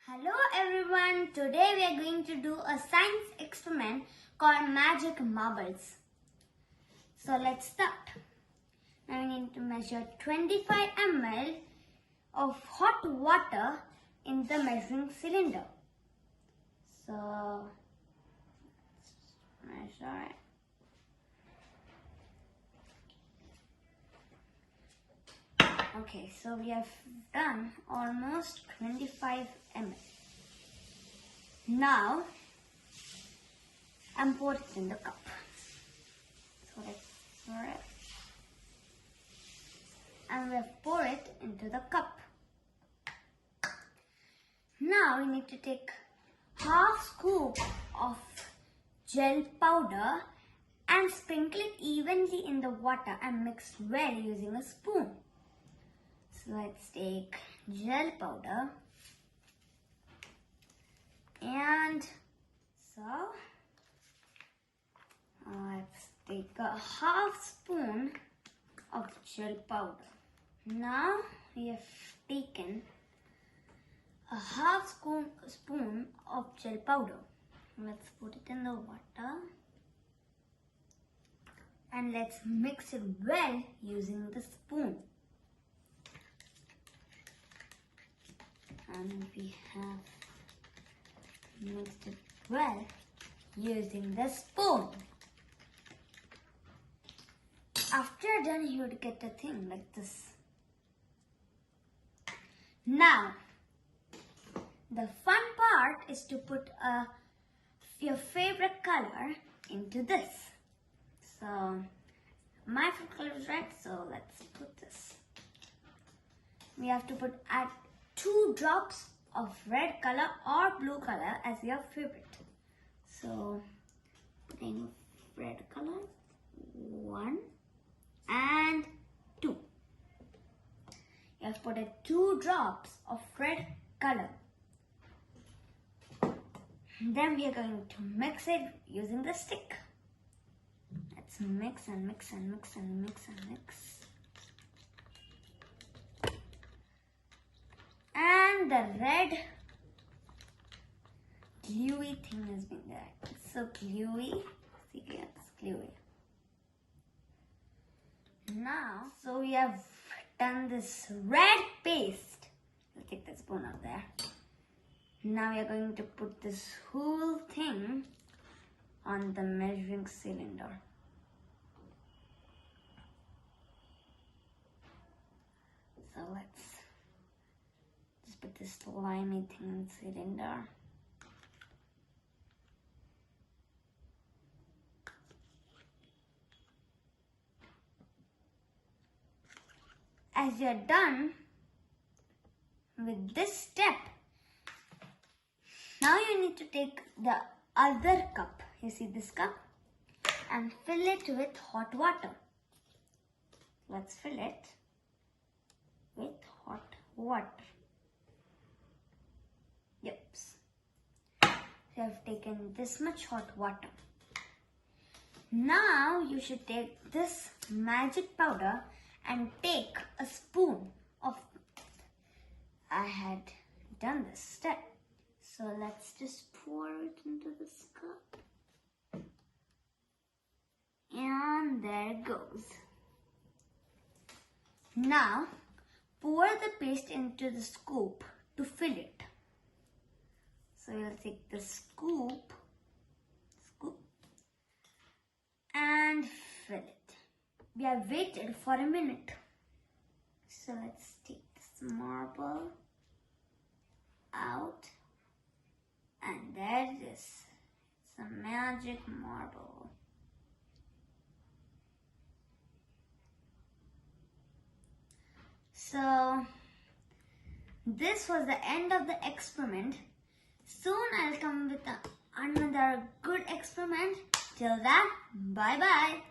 Hello everyone, today we are going to do a science experiment called magic marbles. So let's start. Now we need to measure 25 ml of hot water in the measuring cylinder. So let's measure it. Okay, so we have done almost 25 ml. Now, I'm pouring it in the cup. So let's pour it. And we have poured it into the cup. Now we need to take half scoop of gel powder and sprinkle it evenly in the water and mix well using a spoon. So let's take gel powder and let's take a half spoon of gel powder. Now we have taken a half spoon of gel powder. Let's put it in the water and let's mix it well using the spoon. And we have mixed it well using the spoon. After done, you would get a thing like this. Now, the fun part is to put your favorite color into this. So, my favorite color is red, so let's put this. We have to add 2 drops of red color or blue color as your favorite. So, putting red color, 1 and 2. You have put 2 drops of red color. Then we are going to mix it using the stick. Let's mix and mix and mix and mix and mix. And the red gluey thing has been there. It's so gluey. See, it's gluey. Now, so we have done this red paste. I'll take the spoon out there. Now we are going to put this whole thing on the measuring cylinder. So let's put this slimy thing in the cylinder. As you're done with this step, now you need to take the other cup, you see this cup, and fill it with hot water. Let's fill it with hot water. Yep. So you have taken this much hot water. Now you should take this magic powder and take a spoon of it. I had done this step. So let's just pour it into this cup. And there it goes. Now pour the paste into the scoop to fill it. So we'll take the scoop and fill it. We have waited for a minute. So let's take this marble out. And there it is. It's a magic marble. So this was the end of the experiment. Soon I'll come with another good experiment. Till then, bye bye.